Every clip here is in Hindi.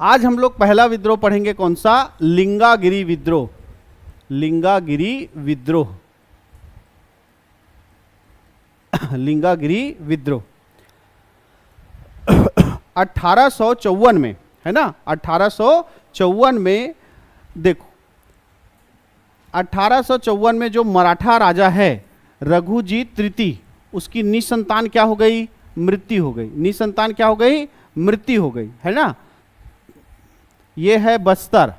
आज हम लोग पहला विद्रोह पढ़ेंगे, कौन सा? लिंगागिरी विद्रोह। लिंगागिरी विद्रोह, लिंगागिरी विद्रोह 1854 में, है ना, 1854 में। देखो 1854 में जो मराठा राजा है रघुजीत तृतीय, उसकी निसंतान क्या हो गई? मृत्यु हो गई। निसंतान क्या हो गई? मृत्यु हो गई, है ना। ये है बस्तर,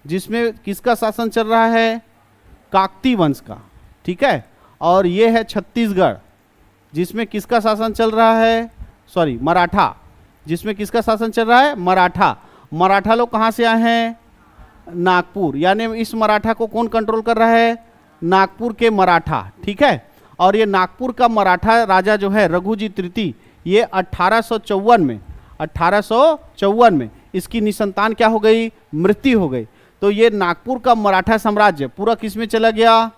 जिसमें किसका शासन चल रहा है? काकती वंश का, ठीक है। और ये है छत्तीसगढ़, जिसमें किसका शासन चल रहा है? सॉरी, मराठा, जिसमें किसका शासन चल रहा है? मराठा। मराठा लोग कहाँ से आए हैं? नागपुर। यानी इस मराठा को कौन कंट्रोल कर रहा है? नागपुर के मराठा, ठीक है। और ये नागपुर का मराठा राजा जो है रघुजीत तृतीय, ये 1854 में इसकी निसंतान क्या हो गई? मृत्यु हो गई। तो ये नागपुर का मराठा साम्राज्य पूरा किस में चला गया?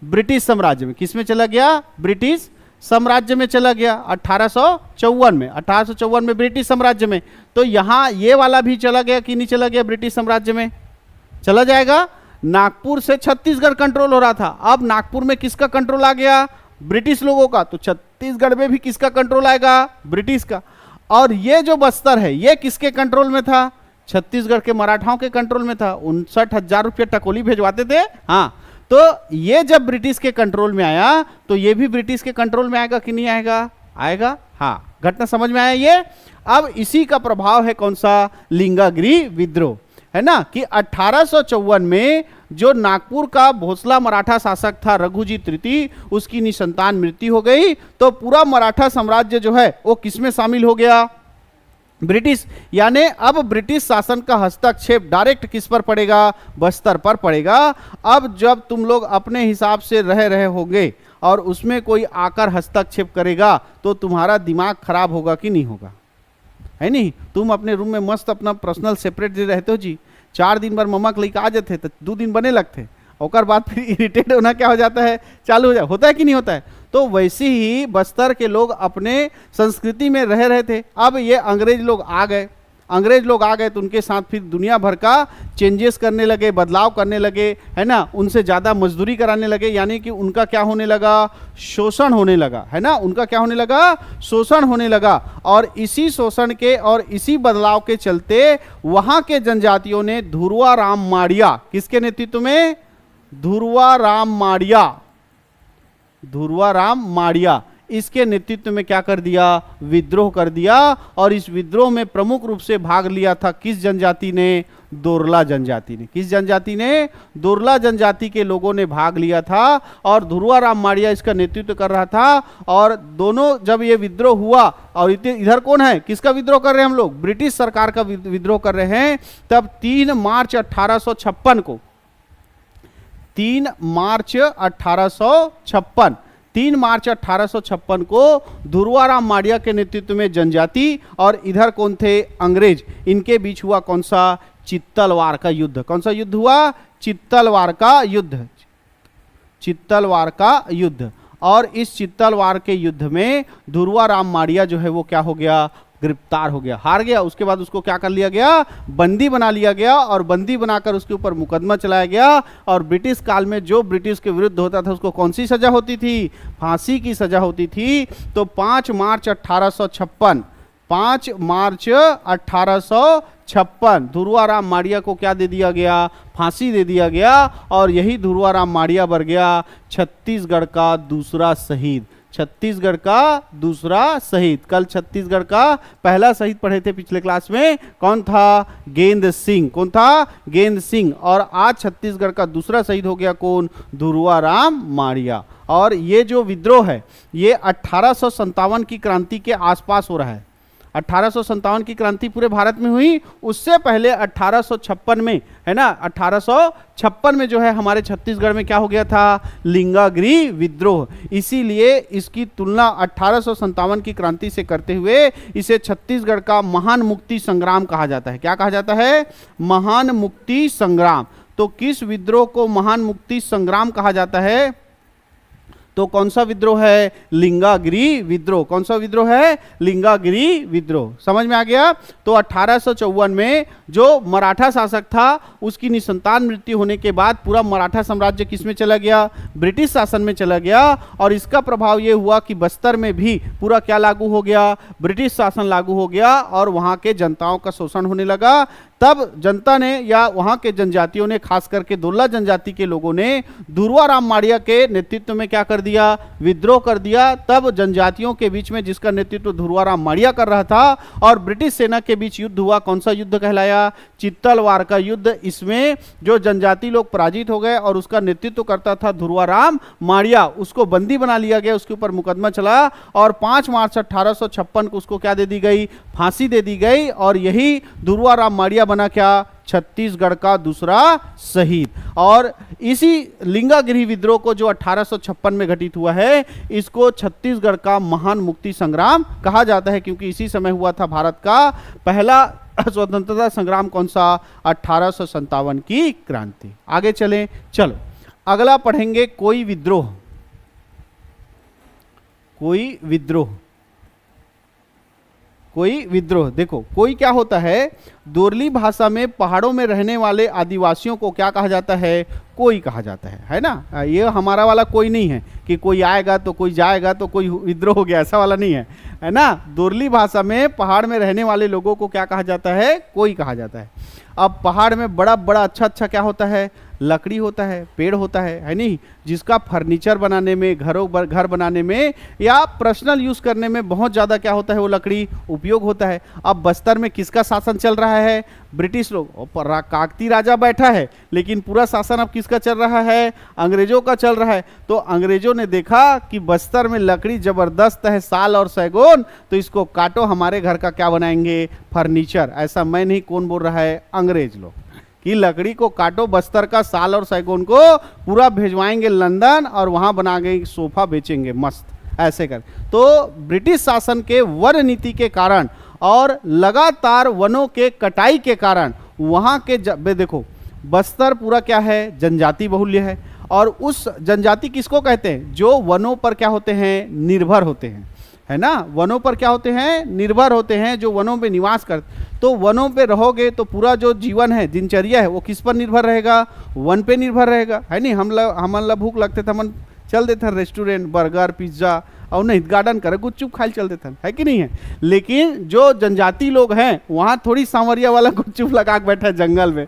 ब्रिटिश साम्राज्य में। किस में चला गया? ब्रिटिश साम्राज्य में चला गया 1854 में। 1854 में ब्रिटिश साम्राज्य में। तो यहाँ ये वाला भी चला गया कि नहीं चला गया? ब्रिटिश साम्राज्य में चला जाएगा। नागपुर से छत्तीसगढ़ कंट्रोल हो रहा था, अब नागपुर में किसका कंट्रोल आ गया? ब्रिटिश लोगों का। तो छत्तीसगढ़ में भी किसका कंट्रोल आएगा? ब्रिटिश का। और ये जो बस्तर है ये किसके कंट्रोल में था? छत्तीसगढ़ के मराठाओं के कंट्रोल में था। 59,000 रुपये टकोली भेजवाते थे। हाँ, तो ये जब ब्रिटिश के कंट्रोल में आया तो ये भी ब्रिटिश के कंट्रोल में आएगा कि नहीं आएगा? आएगा। हाँ, घटना समझ में आया ये। अब इसी का प्रभाव है कौन सा? लिंगागिरी विद्रोह, है ना, कि 1854 में जो नागपुर का भोसला मराठा शासक था रघुजीत तृतीय, उसकी निसंतान मृत्यु हो गई। तो पूरा मराठा साम्राज्य जो है वो किसमें शामिल हो गया? ब्रिटिश। यानी अब ब्रिटिश शासन का हस्तक्षेप डायरेक्ट किस पर पड़ेगा? बस्तर पर पड़ेगा। अब जब तुम लोग अपने हिसाब से रह रहे होंगे और उसमें कोई आकर हस्तक्षेप करेगा तो तुम्हारा दिमाग खराब होगा कि नहीं होगा? है नहीं? तुम अपने रूम में मस्त अपना पर्सनल सेपरेट रहते हो जी, 4 दिन बार मम्मा के लेकर आ जाते तो 2 दिन बने लगते, और बाद फिर इरिटेट होना क्या हो जाता है? चालू हो जाए। होता है कि नहीं होता है? तो वैसे ही बस्तर के लोग अपने संस्कृति में रह रहे थे। अब ये अंग्रेज लोग आ गए, तो उनके साथ फिर दुनिया भर का चेंजेस करने लगे, बदलाव करने लगे, है ना। उनसे ज़्यादा मजदूरी कराने लगे, यानी कि उनका क्या होने लगा? शोषण होने लगा, है ना। उनका क्या होने लगा? शोषण होने लगा। और इसी शोषण के और इसी बदलाव के चलते वहाँ के जनजातियों ने धुर्वाराम माड़िया, किसके नेतृत्व में? धुर्वाराम माड़िया, इसके नेतृत्व में क्या कर दिया? विद्रोह कर दिया। और इस विद्रोह में प्रमुख रूप से भाग लिया था किस जनजाति ने? दोरला जनजाति ने। किस जनजाति ने? दोरला जनजाति के लोगों ने भाग लिया था और धुर्वाराम माड़िया इसका नेतृत्व कर रहा था। और दोनों जब ये विद्रोह हुआ, और इधर कौन है? किसका विद्रोह कर रहे हैं हम लोग? ब्रिटिश सरकार का विद्रोह कर रहे हैं। तब 3 मार्च 1856 को 3 मार्च 1856 को धुर्वाराम माड़िया के नेतृत्व में जनजाति और इधर कौन थे? अंग्रेज। इनके बीच हुआ कौन सा? चित्तलवार का युद्ध। कौन सा युद्ध हुआ? चित्तलवार का युद्ध। चित्तलवार का युद्ध। और इस चित्तलवार के युद्ध में धुर्वाराम माड़िया जो है वो क्या हो गया? गिरफ्तार हो गया, हार गया। उसके बाद उसको क्या कर लिया गया? बंदी बना लिया गया। और बंदी बनाकर उसके ऊपर मुकदमा चलाया गया। और ब्रिटिश काल में जो ब्रिटिश के विरुद्ध होता था उसको कौन सी सजा होती थी? फांसी की सजा होती थी। तो 5 मार्च 1856 धुर्वाराम माड़िया को क्या दे दिया गया? फांसी दे दिया गया। और यही धुर्वाराम माड़िया बन गया छत्तीसगढ़ का दूसरा शहीद। छत्तीसगढ़ का दूसरा शहीद। कल छत्तीसगढ़ का पहला शहीद पढ़े थे पिछले क्लास में, कौन था? गेंद सिंह। कौन था? गेंद सिंह। और आज छत्तीसगढ़ का दूसरा शहीद हो गया कौन? धुर्वाराम माड़िया। और ये जो विद्रोह है ये 1857 की क्रांति के आसपास हो रहा है। 1857 की क्रांति पूरे भारत में हुई, उससे पहले 1856 में, है ना, 1856 में जो है हमारे छत्तीसगढ़ में क्या हो गया था? लिंगागिरी विद्रोह। इसीलिए इसकी तुलना 1857 की क्रांति से करते हुए इसे छत्तीसगढ़ का महान मुक्ति संग्राम कहा जाता है। क्या कहा जाता है? महान मुक्ति संग्राम। तो किस विद्रोह को महान मुक्ति संग्राम कहा जाता है? तो कौन सा विद्रोह है? लिंगागिरी विद्रोह। कौन सा विद्रोह है? लिंगागिरी विद्रोह। समझ में आ गया? तो 1854 में जो मराठा शासक था उसकी निसंतान मृत्यु होने के बाद पूरा मराठा साम्राज्य किसमें चला गया? ब्रिटिश शासन में चला गया। और इसका प्रभाव यह हुआ कि बस्तर में भी पूरा क्या लागू हो गया? ब्रिटिश शासन लागू हो गया और वहां के जनताओं का शोषण होने लगा। तब जनता ने या वहां के जनजातियों ने, खास करके दोल्ला जनजाति के लोगों ने धुरवाराम माड़िया के नेतृत्व में क्या कर दिया? विद्रोह कर दिया। तब जनजातियों के बीच में, जिसका नेतृत्व धुरवाराम माड़िया कर रहा था, और ब्रिटिश सेना के बीच युद्ध हुआ। कौन सा युद्ध कहलाया? चित्तलवार का युद्ध। इसमें जो जनजाति लोग पराजित हो गए और उसका नेतृत्व करता था धुरवाराम माड़िया, उसको बंदी बना लिया गया, उसके ऊपर मुकदमा चला और 5 मार्च 1856 को उसको क्या दे दी गई? फांसी दे दी गई। और यही धुरवाराम माड़िया बना क्या? छत्तीसगढ़ का दूसरा शहीद। और इसी लिंगागिरी विद्रोह को जो 1856 में घटित हुआ है, इसको छत्तीसगढ़ का महान मुक्ति संग्राम कहा जाता है, क्योंकि इसी समय हुआ था भारत का पहला स्वतंत्रता संग्राम। कौन सा? 1857 की क्रांति। आगे चलें। चलो अगला पढ़ेंगे कोई विद्रोह। कोई विद्रोह। कोई विद्रोह। देखो कोई क्या होता है? दोरली भाषा में पहाड़ों में रहने वाले आदिवासियों को क्या कहा जाता है? कोई कहा जाता है ना। ये हमारा वाला कोई नहीं है कि कोई आएगा तो कोई जाएगा तो कोई विद्रोह हो गया, ऐसा वाला नहीं है ना। दोरली भाषा में पहाड़ में रहने वाले लोगों को क्या कहा जाता है? कोई कहा जाता है। अब पहाड़ में बड़ा बड़ा अच्छा क्या होता है? लकड़ी होता है, पेड़ होता है नहीं, जिसका फर्नीचर बनाने में, घर बनाने में या पर्सनल यूज करने में बहुत ज्यादा क्या होता है? वो लकड़ी उपयोग होता है। अब बस्तर में किसका शासन चल रहा है? ब्रिटिश लोग। काकती राजा बैठा है, लेकिन पूरा शासन अब किसका चल रहा है? अंग्रेजों का चल रहा है। तो अंग्रेजों ने देखा कि बस्तर में लकड़ी जबरदस्त है, साल और सैगोन, तो इसको काटो, हमारे घर का क्या बनाएंगे? फर्नीचर। ऐसा मैं नहीं, कौन बोल रहा है? अंग्रेज लोग। कि लकड़ी को काटो, बस्तर का साल और सैगोन को पूरा भेजवाएंगे लंदन और वहां बना के सोफा बेचेंगे मस्त, ऐसे कर। तो ब्रिटिश शासन के वन नीति के कारण और लगातार वनों के कटाई के कारण वहां के देखो बस्तर पूरा क्या है? जनजाति बहुल्य है। और उस जनजाति किसको कहते हैं? जो वनों पर क्या होते हैं? निर्भर होते हैं, है ना। वनों पर क्या होते हैं? निर्भर होते हैं, जो वनों पे निवास करते। तो वनों पे रहोगे तो पूरा जो जीवन है, दिनचर्या है, वो किस पर निर्भर रहेगा? वन पे निर्भर रहेगा, है नहीं। हम भूख लगते थे, हम चल देते रेस्टोरेंट, बर्गर, पिज्जा, और नहीं गार्डन करे गुपचुप खाई चल देते है कि नहीं है। लेकिन जो जनजाति लोग हैं वहाँ थोड़ी सांवरिया वाला गुपचुप लगा के बैठा है जंगल में,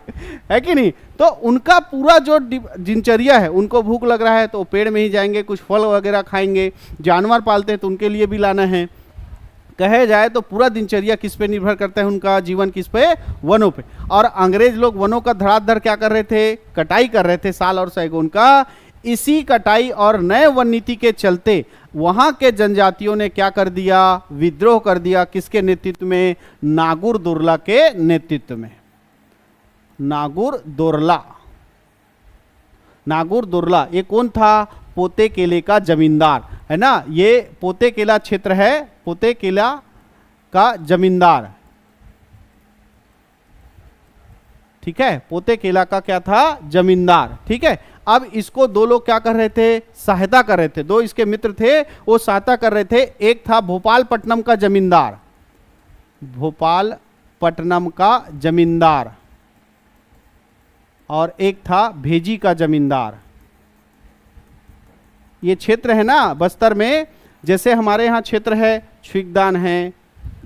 है कि नहीं। तो उनका पूरा जो दिनचर्या है, उनको भूख लग रहा है तो पेड़ में ही जाएंगे, कुछ फल वगैरह खाएंगे। जानवर पालते हैं तो उनके लिए भी लाना है। कहे जाए तो पूरा दिनचर्या किस पे निर्भर करता है? उनका जीवन किस पे? वनों पे। और अंग्रेज लोग वनों का धड़ाधड़ क्या कर रहे थे? कटाई कर रहे थे, साल और सैगोन का। इसी कटाई और नए वन नीति के चलते वहां के जनजातियों ने क्या कर दिया? विद्रोह कर दिया। किसके नेतृत्व में? नागुर दुर्ला के नेतृत्व में। नागुर दुर्ला ये कौन था? पोते केले का जमींदार, है ना। ये पोते केला क्षेत्र है, पोते केला का जमींदार, ठीक है। पोते केला का क्या था? जमींदार, ठीक है। अब इसको दो लोग क्या कर रहे थे? सहायता कर रहे थे। दो इसके मित्र थे, वो सहायता कर रहे थे। एक था भोपालपट्टनम का जमींदार, भोपालपट्टनम का जमींदार, और एक था भेजी का जमींदार। ये क्षेत्र है ना बस्तर में, जैसे हमारे यहाँ क्षेत्र है छुईकदान है,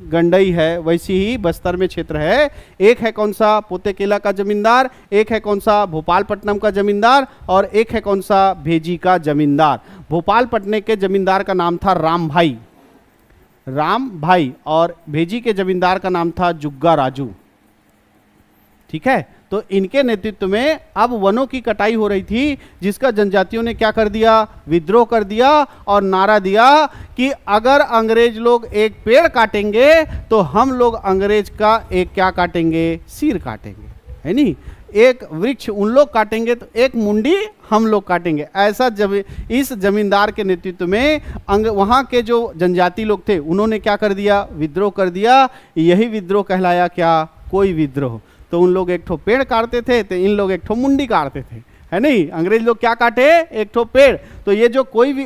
गंडई है, वैसी ही बस्तर में क्षेत्र है। एक है कौन सा? पोतेकेला का जमींदार, एक है कौन सा? भोपालपट्टनम का जमींदार, और एक है कौन सा? भेजी का जमींदार। भोपालपट्टनम के जमींदार का नाम था राम भाई, और भेजी के जमींदार का नाम था जुग्गा राजू, ठीक है। तो इनके नेतृत्व में अब वनों की कटाई हो रही थी, जिसका जनजातियों ने क्या कर दिया? विद्रोह कर दिया और नारा दिया कि अगर अंग्रेज लोग एक पेड़ काटेंगे तो हम लोग अंग्रेज का एक क्या काटेंगे? सिर काटेंगे, है नहीं। एक वृक्ष उन लोग काटेंगे तो एक मुंडी हम लोग काटेंगे। ऐसा इस जमींदार के नेतृत्व में वहां के जो जनजाति लोग थे उन्होंने क्या कर दिया? विद्रोह कर दिया। यही विद्रोह कहलाया क्या? कोई विद्रोह। तो उन लोग एक ठो पेड़ काटते थे तो इन लोग एक ठो मुंडी काटते थे, है नहीं, अंग्रेज लोग क्या काटे, एक ठो पेड़। तो ये जो कोई भी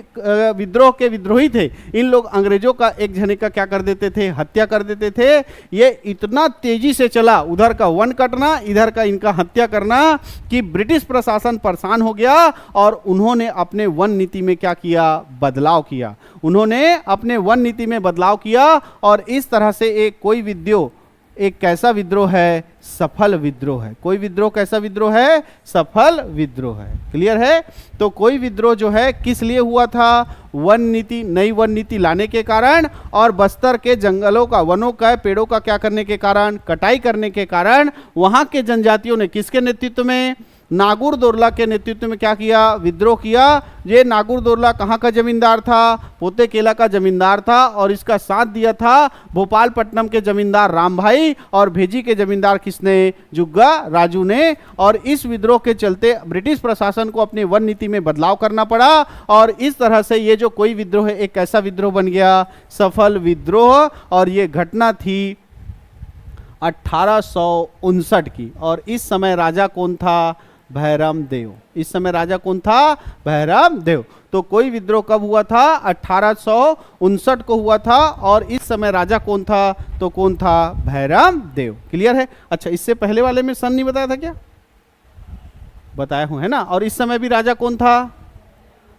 विद्रोह के विद्रोही थे, इन लोग अंग्रेजों का एक जने का क्या कर देते थे, हत्या कर देते थे। ये इतना तेजी से चला, उधर का वन कटना, इधर का इनका हत्या करना, कि ब्रिटिश प्रशासन परेशान हो गया और उन्होंने अपने वन नीति में क्या किया, बदलाव किया। उन्होंने अपने वन नीति में बदलाव किया और इस तरह से एक कोई विद्रोह, एक कैसा विद्रोह है, सफल विद्रोह है। कोई विद्रोह कैसा विद्रोह है, सफल विद्रोह है। क्लियर है। तो कोई विद्रोह जो है किस लिए हुआ था, वन नीति, नई वन नीति लाने के कारण और बस्तर के जंगलों का, वनों का, पेड़ों का क्या करने के कारण, कटाई करने के कारण वहां के जनजातियों ने किसके नेतृत्व में, नागुर दोरला के नेतृत्व में क्या किया, विद्रोह किया। ये नागुर दोरला कहाँ का जमींदार था, पोते केला का जमींदार था और इसका साथ दिया था भोपालपट्टनम के जमींदार राम भाई और भेजी के जमींदार किसने, जुग्गा राजू ने। और इस विद्रोह के चलते ब्रिटिश प्रशासन को अपनी वन नीति में बदलाव करना पड़ा और इस तरह से ये जो कोई विद्रोह है एक कैसा विद्रोह बन गया, सफल विद्रोह। और ये घटना थी 1859 की। और इस समय राजा कौन था, भैरम देव। इस समय राजा कौन था, भैरम देव। तो कोई विद्रोह कब हुआ था, 1859 को हुआ था और इस समय राजा कौन था, तो कौन था, भैरम देव। क्लियर है। अच्छा, इससे पहले वाले में सन नहीं बताया था क्या, बताया हूं है ना। और इस समय भी राजा कौन था,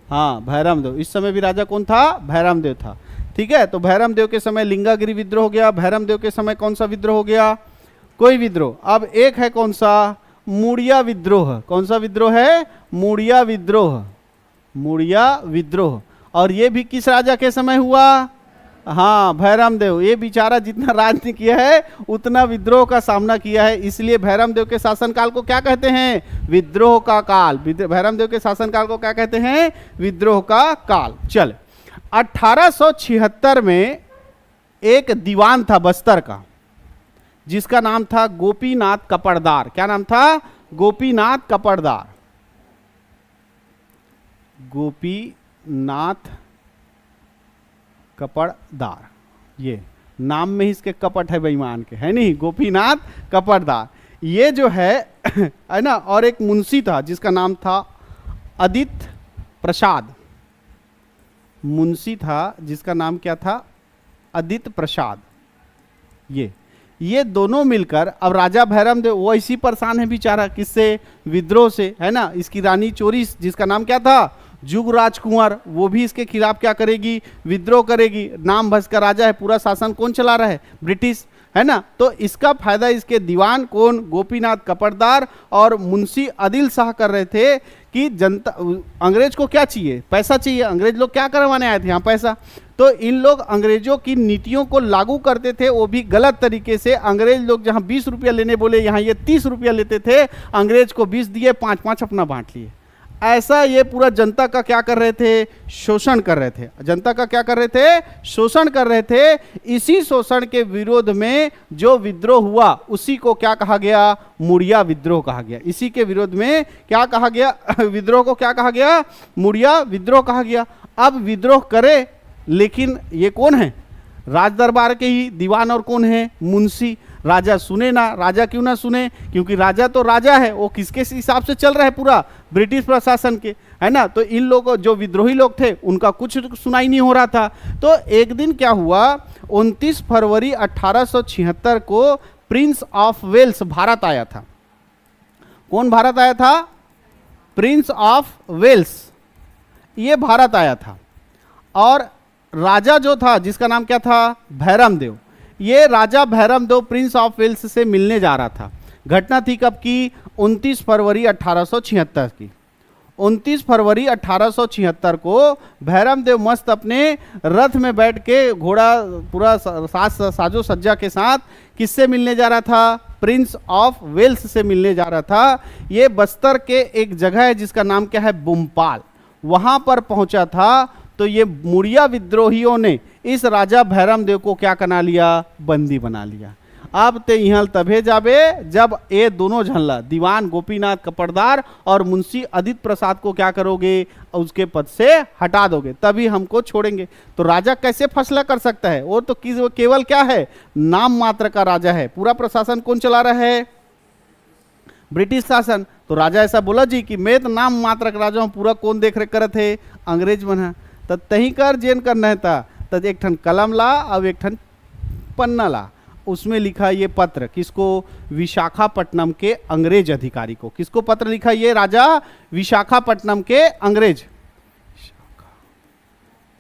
हाँ भैरम देव। इस समय भी राजा कौन था, भैरम देव था। ठीक है। तो भैरम देव के समय लिंगागिरी विद्रोह हो गया, भैरम देव के समय कौन सा विद्रोह हो गया, कोई विद्रोह। अब एक है कौन सा, मुड़िया विद्रोह। कौन सा विद्रोह है, मुड़िया विद्रोह, मुड़िया विद्रोह। और ये भी किस राजा के समय हुआ, हाँ भैरम देव। ये बेचारा जितना राज ने किया है उतना विद्रोह का सामना किया है, इसलिए भैरम देव के शासनकाल को क्या कहते हैं, विद्रोह का काल। भैरम देव के शासनकाल को क्या कहते हैं, विद्रोह का काल। चल, 1876 में एक दीवान था बस्तर का जिसका नाम था गोपीनाथ कपड़दार। क्या नाम था, गोपीनाथ कपड़दार। गोपीनाथ कपड़दार, ये नाम में ही इसके कपट है बेईमान के, है नहीं, गोपीनाथ कपड़दार। ये जो है ना। और एक मुंशी था जिसका नाम था आदित्य प्रसाद। मुंशी था जिसका नाम क्या था, आदित्य प्रसाद। ये दोनों मिलकर, अब राजा भैरम देव वो इसी परेशान है बेचारा, किससे, विद्रोह से, है ना। इसकी रानी चोरी जिसका नाम क्या था, जुगराज कुंवर, वो भी इसके खिलाफ क्या करेगी, विद्रोह करेगी। नाम भस का राजा है, पूरा शासन कौन चला रहा है, ब्रिटिश, है ना। तो इसका फायदा इसके दीवान कौन, गोपीनाथ कपड़दार और मुंशी आदिल शाह कर रहे थे कि जनता, अंग्रेज को क्या चाहिए, पैसा चाहिए। अंग्रेज लोग क्या करवाने आए थे यहाँ, पैसा। तो इन लोग अंग्रेजों की नीतियों को लागू करते थे, वो भी गलत तरीके से। अंग्रेज लोग जहाँ 20 रुपया लेने बोले, यहाँ ये 30 रुपया लेते थे। अंग्रेज को 20 दिए, 5-5 अपना बांट लिए। ऐसा ये पूरा जनता का क्या कर रहे थे, शोषण कर रहे थे। जनता का क्या कर रहे थे, शोषण कर रहे थे। इसी शोषण के विरोध में जो विद्रोह हुआ उसी को क्या कहा गया, मुड़िया विद्रोह कहा गया। इसी के विरोध में क्या कहा गया, विद्रोह को क्या कहा गया, मुड़िया विद्रोह कहा गया। अब विद्रोह करे, लेकिन ये कौन है, राज दरबार के ही दीवान और कौन है, मुंशी। राजा सुने ना, राजा क्यों ना सुने, क्योंकि राजा तो राजा है, वो किसके हिसाब से चल रहा है, पूरा ब्रिटिश प्रशासन के, है ना। तो इन लोगों, जो विद्रोही लोग थे, उनका कुछ सुनाई नहीं हो रहा था। तो एक दिन क्या हुआ, 29 फरवरी 1876 को प्रिंस ऑफ वेल्स भारत आया था। कौन भारत आया था, प्रिंस ऑफ वेल्स, ये भारत आया था। और राजा जो था जिसका नाम क्या था, भैरम देव, ये राजा भैरम देव प्रिंस ऑफ वेल्स से मिलने जा रहा था। घटना थी कब की, 29 फरवरी 1876 की। 29 फरवरी 1876 को भैरम देव मस्त अपने रथ में बैठ के, घोड़ा पूरा साजो सज्जा के साथ किससे मिलने जा रहा था, प्रिंस ऑफ वेल्स से मिलने जा रहा था। ये बस्तर के एक जगह है जिसका नाम क्या है, बुम्पाल, वहां पर पहुंचा था। तो ये मुड़िया विद्रोहियों ने इस राजा भैरम देव को क्या बना लिया, बंदी बना लिया। अब ते यहाँ तभे जाबे जब ये दोनों झल्ला, दीवान गोपीनाथ कपड़दार और मुंशी आदित्य प्रसाद को क्या करोगे, उसके पद से हटा दोगे, तभी हमको छोड़ेंगे। तो राजा कैसे फैसला कर सकता है, वो तो केवल क्या है, नाम मात्र का राजा है। पूरा प्रशासन कौन चला रहा है, ब्रिटिश शासन। तो राजा ऐसा बोला जी कि मैं तो नाम मात्र राजा हूँ, पूरा कौन देख रेख करत है, अंग्रेज मन है। तो तही कर जेन करना है था, तो एक ठन कलम ला और एक ठन पन्ना ला, उसमें लिखा ये पत्र किसको, विशाखापट्टनम के अंग्रेज अधिकारी को। किसको पत्र लिखा, ये राजा विशाखापट्टनम के अंग्रेज,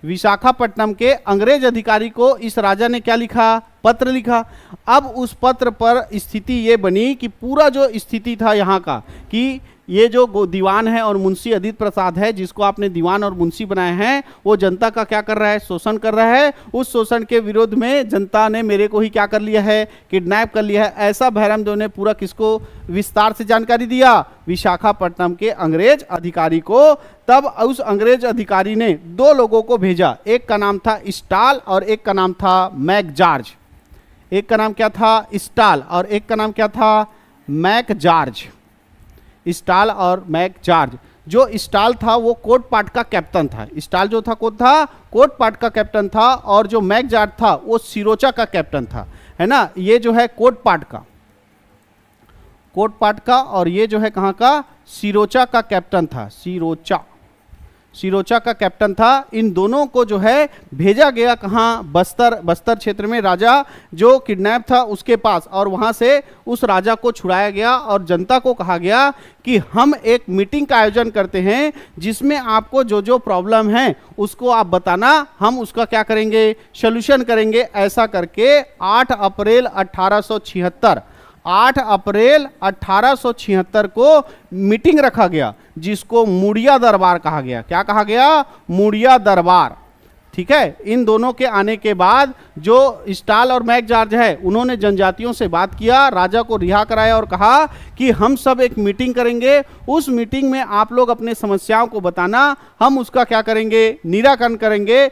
विशाखापट्टनम के अंग्रेज अधिकारी को इस राजा ने क्या लिखा, पत्र लिखा। अब उस पत्र पर स्थिति ये बनी कि पूरा जो स्थिति था यहाँ का कि ये जो दीवान है और मुंशी अदित प्रसाद है, जिसको आपने दीवान और मुंशी बनाए हैं, वो जनता का क्या कर रहा है, शोषण कर रहा है। उस शोषण के विरोध में जनता ने मेरे को ही क्या कर लिया है, किडनैप कर लिया है। ऐसा भैरमदेव ने पूरा किसको विस्तार से जानकारी दिया, विशाखापट्टनम के अंग्रेज अधिकारी को। तब उस अंग्रेज अधिकारी ने दो लोगों को भेजा, एक का नाम था स्टाल और एक का नाम था मैकजॉर्ज। एक का नाम क्या था, स्टाल, और एक का नाम क्या था, मैकजॉर्ज। स्टाल और मैकजॉर्ज। जो स्टाल था वो कोटपाट का कैप्टन था। स्टाल जो था कौन था, कोटपाट का कैप्टन था, और जो मैकजॉर्ज था वो सिरोचा का कैप्टन था, है ना। ये जो है कोटपाट का, कोटपाट का, और ये जो है कहाँ का, सिरोचा का कैप्टन था, सिरोचा का कैप्टन था। इन दोनों को जो है भेजा गया कहाँ, बस्तर क्षेत्र में राजा जो किडनैप था उसके पास, और वहां से उस राजा को छुड़ाया गया और जनता को कहा गया कि हम एक मीटिंग का आयोजन करते हैं जिसमें आपको जो जो प्रॉब्लम है उसको आप बताना, हम उसका क्या करेंगे, सॉल्यूशन करेंगे। ऐसा करके 8 अप्रैल 1876 को मीटिंग रखा गया, जिसको मुड़िया दरबार कहा गया। क्या कहा गया, मुड़िया दरबार। ठीक है। इन दोनों के आने के बाद जो स्टाल और मैकजॉर्ज है, उन्होंने जनजातियों से बात किया, राजा को रिहा कराया और कहा कि हम सब एक मीटिंग करेंगे, उस मीटिंग में आप लोग अपने समस्याओं को बताना, हम उसका क्या करेंगे, निराकरण करेंगे।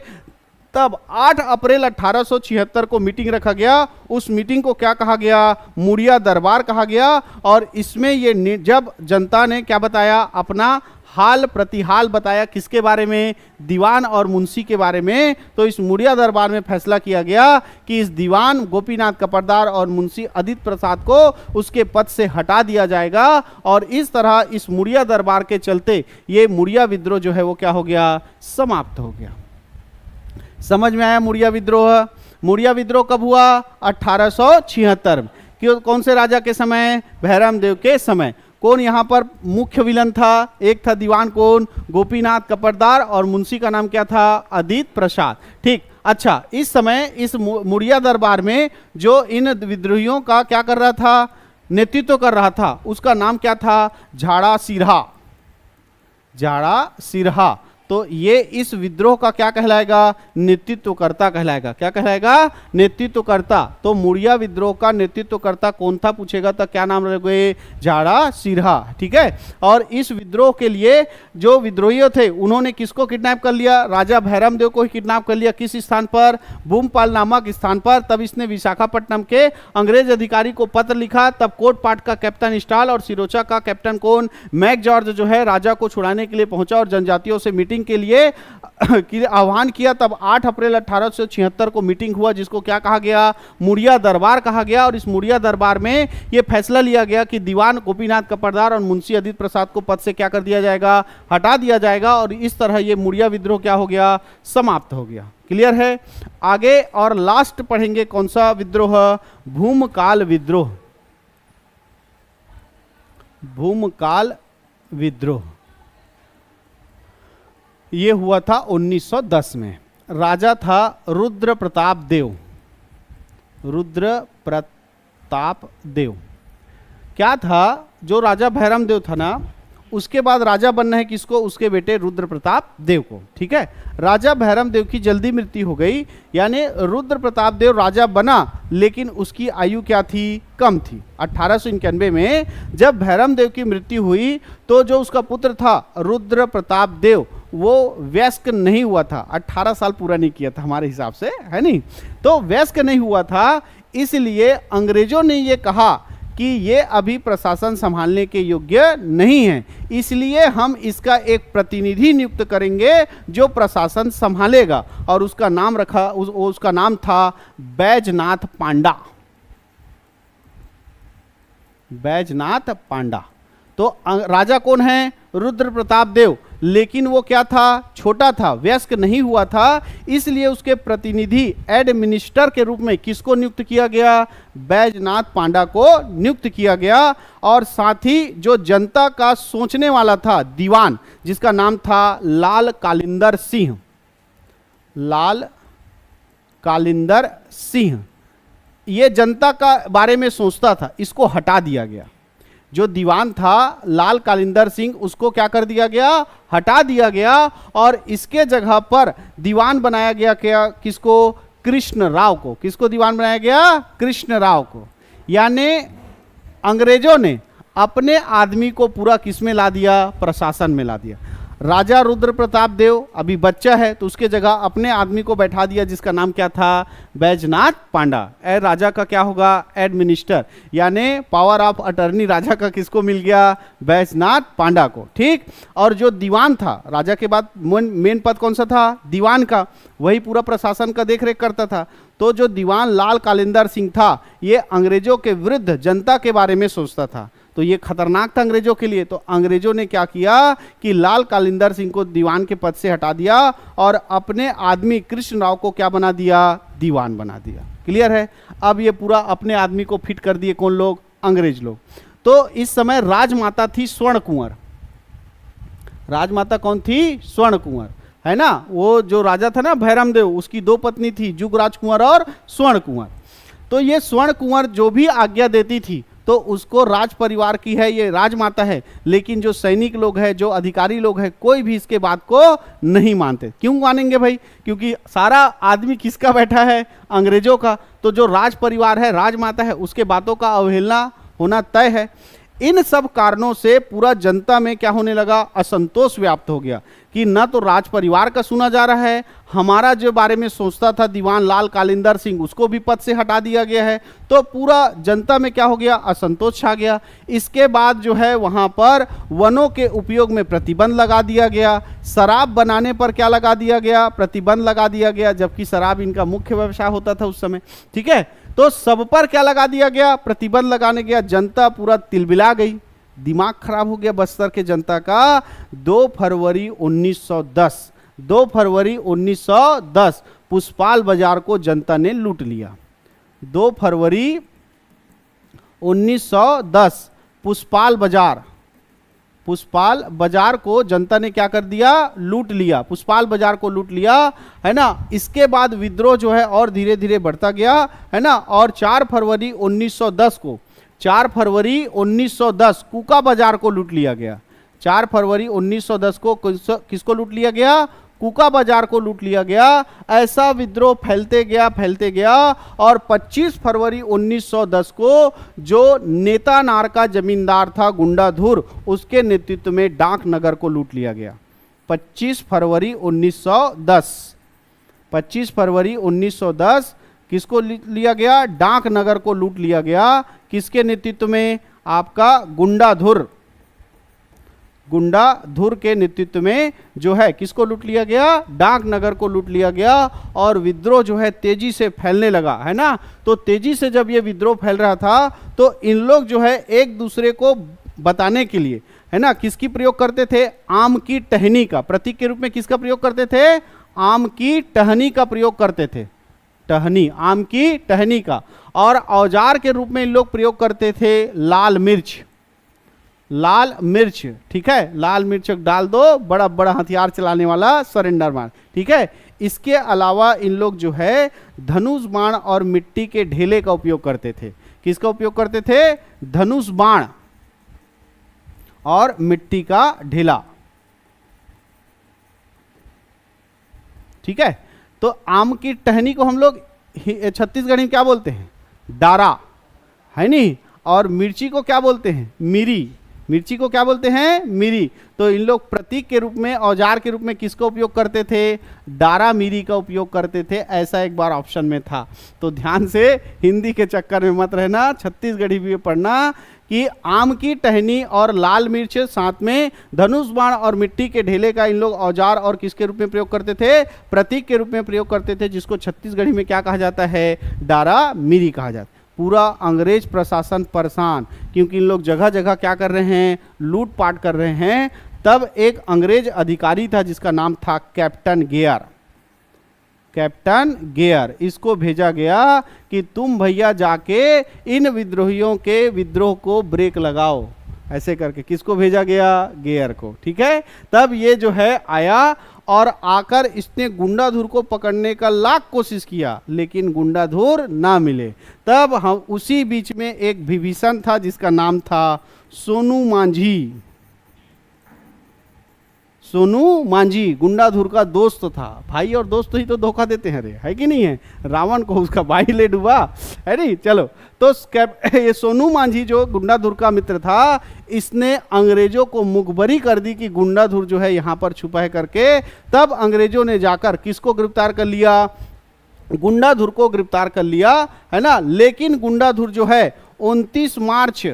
तब 8 अप्रैल 1876 को मीटिंग रखा गया। उस मीटिंग को क्या कहा गया, मुड़िया दरबार कहा गया। और इसमें ये जब जनता ने क्या बताया, अपना हाल प्रतिहाल बताया, किसके बारे में, दीवान और मुंशी के बारे में। तो इस मुड़िया दरबार में फैसला किया गया कि इस दीवान गोपीनाथ कपरदार और मुंशी अदित प्रसाद को उसके पद से हटा दिया जाएगा। और इस तरह इस मुड़िया दरबार के चलते ये मुड़िया विद्रोह जो है वो क्या हो गया, समाप्त हो गया। समझ में आया मुड़िया विद्रोह। मुड़िया विद्रोह कब हुआ, 1876 में। कौन से राजा के समय, भैरमदेव के समय। कौन यहाँ पर मुख्य विलन था, एक था दीवान कौन, गोपीनाथ कपरदार, और मुंशी का नाम क्या था, अदित प्रसाद। ठीक। अच्छा, इस समय इस मुड़िया दरबार में जो इन विद्रोहियों का क्या कर रहा था, नेतृत्व कर रहा था, उसका नाम क्या था, झाड़ा सिरहा। तो ये इस विद्रोह का क्या कहलाएगा, नेतृत्वकर्ता कहलाएगा। क्या कहलाएगा, नेतृत्वकर्ता। तो मुड़िया विद्रोह का नेतृत्वकर्ता कौन था पूछेगा तो क्या नाम रहे, झाड़ा सिरहा। ठीक है। और इस विद्रोह के लिए जो विद्रोही थे उन्होंने किसको किडनैप कर लिया, राजा भैरमदेव को ही किडनैप कर लिया। किस स्थान पर, भूमपाल नामक स्थान पर। तब इसने विशाखापट्टनम के अंग्रेज अधिकारी को पत्र लिखा। तब कोटपाट का कैप्टन स्टाल और सिरोचा का कैप्टन कौन, मैकजॉर्ज जो है राजा को छुड़ाने के लिए पहुंचा और जनजातियों से मीटिंग के लिए आह्वान किया। तब 8 अप्रैल 1876 को मीटिंग हुआ, जिसको क्या कहा गया, मुड़िया दरबार कहा गया। और इस मुड़िया दरबार में यह फैसला लिया गया कि दीवान गोपीनाथ कपरदार और मुंशी अदित प्रसाद को पद से क्या कर दिया जाएगा, हटा दिया जाएगा। और इस तरह यह मुड़िया विद्रोह क्या हो गया, समाप्त हो गया। क्लियर है। आगे और लास्ट पढ़ेंगे कौन सा विद्रोह, भूमकाल विद्रोह। भूमकाल विद्रोह ये हुआ था 1910 में। राजा था रुद्र प्रताप देव। क्या था, जो राजा भैरमदेव था ना, उसके बाद राजा बनना है किसको, उसके बेटे रुद्र प्रताप देव को। ठीक है। राजा भैरमदेव की जल्दी मृत्यु हो गई, यानी रुद्र प्रताप देव राजा बना, लेकिन उसकी आयु क्या थी, कम थी। 1891 में जब भैरमदेव की मृत्यु हुई तो जो उसका पुत्र था रुद्र प्रताप देव, वो वयस्क नहीं हुआ था, 18 साल पूरा नहीं किया था हमारे हिसाब से, है नहीं। तो वयस्क नहीं हुआ था, इसलिए अंग्रेजों ने ये कहा कि ये अभी प्रशासन संभालने के योग्य नहीं है, इसलिए हम इसका एक प्रतिनिधि नियुक्त करेंगे जो प्रशासन संभालेगा। और उसका नाम रखा, उसका नाम था बैजनाथ पांडा। बैजनाथ पांडा। तो राजा कौन है? रुद्र प्रताप देव। लेकिन वो क्या था? छोटा था, वयस्क नहीं हुआ था, इसलिए उसके प्रतिनिधि एडमिनिस्टर के रूप में किसको नियुक्त किया गया? बैजनाथ पांडा को नियुक्त किया गया। और साथ ही जो जनता का सोचने वाला था दीवान, जिसका नाम था लाल कालिंदर सिंह, लाल कालिंदर सिंह, ये जनता का बारे में सोचता था, इसको हटा दिया गया। जो दीवान था लाल कालिंदर सिंह, उसको क्या कर दिया गया? हटा दिया गया। और इसके जगह पर दीवान बनाया गया क्या? किसको? कृष्ण राव को। किसको दीवान बनाया गया? कृष्ण राव को। यानी अंग्रेजों ने अपने आदमी को पूरा किस में ला दिया? प्रशासन में ला दिया। राजा रुद्र प्रताप देव अभी बच्चा है, तो उसके जगह अपने आदमी को बैठा दिया, जिसका नाम क्या था? बैजनाथ पांडा। राजा का क्या होगा? एडमिनिस्टर, यानी पावर ऑफ अटर्नी राजा का किसको मिल गया? बैजनाथ पांडा को। ठीक। और जो दीवान था, राजा के बाद मेन पद कौन सा था? दीवान का। वही पूरा प्रशासन का देखरेख करता था। तो जो दीवान लाल कालिंदर सिंह था, ये अंग्रेजों के विरुद्ध जनता के बारे में सोचता था। तो ये खतरनाक था अंग्रेजों के लिए। तो अंग्रेजों ने क्या किया कि लाल कालिंदर सिंह को दीवान के पद से हटा दिया और अपने आदमी कृष्ण राव को क्या बना दिया? दीवान बना दिया। क्लियर है? अब ये पूरा अपने आदमी को फिट कर दिए कौन लोग? अंग्रेज लोग। तो इस समय राजमाता थी स्वर्ण कुंवर। राजमाता कौन थी? स्वर्ण कुंवर, है ना। वो जो राजा था ना भैरम देव, उसकी दो पत्नी थी, जुगराज कुंवर और स्वर्ण कुंवर। तो ये स्वर्ण कुंवर जो भी आज्ञा देती थी, तो उसको राज परिवार की है, ये राजमाता है। लेकिन जो सैनिक लोग हैं, जो अधिकारी लोग हैं, कोई भी इसके बात को नहीं मानते। क्यों मानेंगे भाई? क्योंकि सारा आदमी किसका बैठा है? अंग्रेजों का। तो जो राज परिवार है, राजमाता है, उसके बातों का अवहेलना होना तय है। इन सब कारणों से पूरा जनता में क्या होने लगा? असंतोष व्याप्त हो गया कि न तो राज परिवार का सुना जा रहा है, हमारा जो बारे में सोचता था दीवान लाल कालिंदर सिंह, उसको भी पद से हटा दिया गया है। तो पूरा जनता में क्या हो गया? असंतोष छा गया। इसके बाद जो है वहां पर वनों के उपयोग में प्रतिबंध लगा दिया गया। शराब बनाने पर क्या लगा दिया गया? प्रतिबंध लगा दिया गया, जबकि शराब इनका मुख्य व्यवसाय होता था उस समय। ठीक है। तो सब पर क्या लगा दिया गया? प्रतिबंध लगाने गया। जनता पूरा तिलबिला गई, दिमाग खराब हो गया बस्तर के जनता का। 2 फरवरी 1910 पुष्पाल बाजार को जनता ने लूट लिया। 2 फरवरी 1910 पुष्पाल बाजार को जनता ने क्या कर दिया? लूट लिया। पुष्पाल बाजार को लूट लिया, है ना। इसके बाद विद्रोह जो है और धीरे धीरे बढ़ता गया, है ना। और 4 फरवरी 1910 कुका बाजार को लूट लिया गया। 4 फरवरी 1910 को किसको लूट लिया गया? कुका बाजार को लूट लिया गया। ऐसा विद्रोह फैलते गया और 25 फरवरी 1910 को जो नेता नार का जमींदार था गुंडाधुर, उसके नेतृत्व में डाक नगर को लूट लिया गया। 25 फरवरी 1910 किसको लिया गया? डाक नगर को लूट लिया गया। किसके नेतृत्व में? आपका गुंडाधुर के नेतृत्व में जो है किसको लूट लिया गया? डाक नगर को लूट लिया गया। और विद्रोह जो है तेजी से फैलने लगा, है ना। तो तेजी से जब ये विद्रोह फैल रहा था, तो इन लोग जो है एक दूसरे को बताने के लिए, है ना, किसकी प्रयोग करते थे? आम की टहनी का प्रतीक के रूप में किसका प्रयोग करते थे? आम की टहनी का प्रयोग करते थे। टहनी, आम की टहनी का। और औजार के रूप में इन लोग प्रयोग करते थे लाल मिर्च। ठीक है। लाल मिर्च डाल दो, बड़ा बड़ा हथियार चलाने वाला सरेंडर मार। ठीक है। इसके अलावा इन लोग जो है धनुष बाण और मिट्टी के ढेले का उपयोग करते थे। किसका उपयोग करते थे? धनुष बाण और मिट्टी का ढेला। ठीक है। तो आम की टहनी को हम लोग छत्तीसगढ़ी में क्या बोलते हैं? डारा, है नहीं। और मिर्ची को क्या बोलते हैं? मिरी। मिर्ची को क्या बोलते हैं? मिरी। तो इन लोग प्रतीक के रूप में, औजार के रूप में किसका उपयोग करते थे? डारा मिरी का उपयोग करते थे। ऐसा एक बार ऑप्शन में था। तो ध्यान से हिंदी के चक्कर में मत रहना, छत्तीसगढ़ी भी पढ़ना कि आम की टहनी और लाल मिर्च, साथ में धनुष बाण और मिट्टी के ढेले का इन लोग औजार और किसके रूप में प्रयोग करते थे? प्रतीक के रूप में प्रयोग करते थे, जिसको छत्तीसगढ़ी में क्या कहा जाता है? डारा मिरी कहा जाता है। पूरा अंग्रेज प्रशासन परेशान, क्योंकि इन लोग जगह जगह क्या कर रहे हैं, लूटपाट कर रहे हैं। तब एक अंग्रेज अधिकारी था जिसका नाम था कैप्टन गेयर। कैप्टन गेयर, इसको भेजा गया कि तुम भैया जाके इन विद्रोहियों के विद्रोह को ब्रेक लगाओ, ऐसे करके। किसको भेजा गया? गेयर को, ठीक है। तब ये जो है आया और आकर इसने गुंडाधुर को पकड़ने का लाख कोशिश किया, लेकिन गुंडाधुर ना मिले। तब हम उसी बीच में एक विभीषण था जिसका नाम था सोनू मांझी। सोनू मांझी गुंडाधुर का दोस्त था। भाई और दोस्त ही तो धोखा देते हैं रे, है कि नहीं है? रावण को उसका भाई ले डूबा, है नहीं? चलो, तो ये सोनू मांझी जो गुंडाधुर का मित्र था, इसने अंग्रेजों को मुखबरी कर दी कि गुंडाधुर जो है यहाँ पर छुपा है करके। तब अंग्रेजों ने जाकर किसको गिरफ्तार कर लिया? गुंडाधुर को गिरफ्तार कर लिया, है ना। लेकिन गुंडाधुर जो है 29 मार्च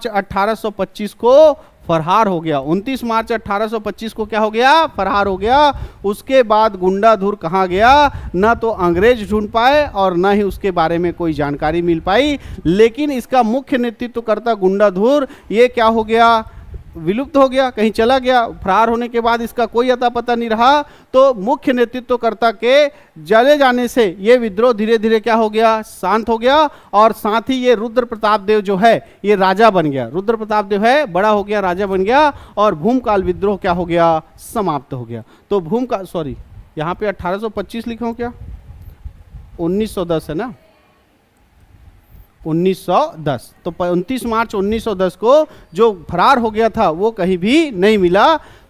1825 को फरार हो गया। 29 मार्च 1825 को क्या हो गया? फरार हो गया। उसके बाद गुंडाधुर कहाँ गया? ना तो अंग्रेज ढूंढ पाए और ना ही उसके बारे में कोई जानकारी मिल पाई। लेकिन इसका मुख्य नेतृत्वकर्ता गुंडाधुर ये क्या हो गया? विलुप्त हो गया, कहीं चला गया। फरार होने के बाद इसका कोई अता पता नहीं रहा। तो मुख्य नेतृत्वकर्ता के चले जाने से ये विद्रोह धीरे धीरे क्या हो गया? शांत हो गया। और साथ ही ये रुद्र प्रताप देव जो है ये राजा बन गया। रुद्र प्रताप देव है, बड़ा हो गया, राजा बन गया। और भूमकाल विद्रोह क्या हो गया? समाप्त हो गया। तो भूमकाल, सॉरी यहाँ पे 1825 लिखा हूँ क्या? 1910 है ना, 1910। तो 29 मार्च 1910 को जो फरार हो गया था वो कहीं भी नहीं मिला।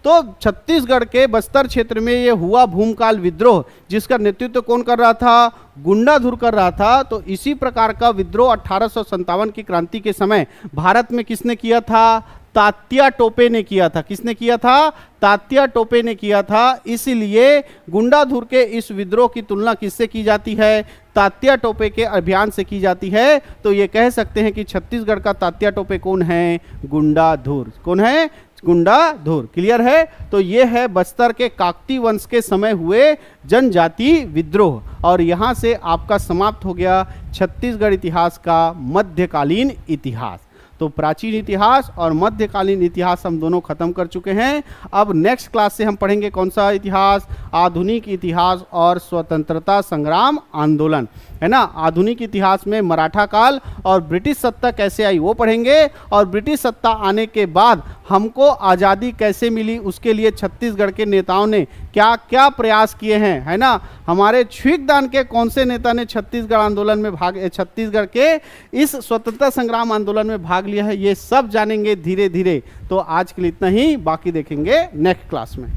तो छत्तीसगढ़ के बस्तर क्षेत्र में ये हुआ भूमकाल विद्रोह, जिसका नेतृत्व कौन कर रहा था? गुंडाधुर कर रहा था। तो इसी प्रकार का विद्रोह 1857 की क्रांति के समय भारत में किसने किया था? तात्या टोपे ने किया था। किसने किया था? तात्या टोपे ने किया था। इसीलिए गुंडाधुर के इस विद्रोह की तुलना किससे की जाती है? तात्या टोपे के अभियान से की जाती है। तो ये कह सकते हैं कि छत्तीसगढ़ का तात्या टोपे कौन है? गुंडाधुर। कौन है? गुंडाधुर। क्लियर है? तो ये है बस्तर के काकती वंश के समय हुए जनजाति विद्रोह। और यहाँ से आपका समाप्त हो गया छत्तीसगढ़ इतिहास का मध्यकालीन इतिहास। तो प्राचीन इतिहास और मध्यकालीन इतिहास हम दोनों खत्म कर चुके हैं। अब नेक्स्ट क्लास से हम पढ़ेंगे कौन सा इतिहास? आधुनिक इतिहास और स्वतंत्रता संग्राम आंदोलन, है ना। आधुनिक इतिहास में मराठा काल और ब्रिटिश सत्ता कैसे आई वो पढ़ेंगे। और ब्रिटिश सत्ता आने के बाद हमको आज़ादी कैसे मिली उसके लिए छत्तीसगढ़ के नेताओं ने क्या क्या प्रयास किए हैं, है ना। हमारे छुईकदान के कौन से नेता ने छत्तीसगढ़ आंदोलन में छत्तीसगढ़ के इस स्वतंत्रता संग्राम आंदोलन में भाग लिया है, ये सब जानेंगे धीरे धीरे। तो आज के लिए इतना ही, बाकी देखेंगे नेक्स्ट क्लास में।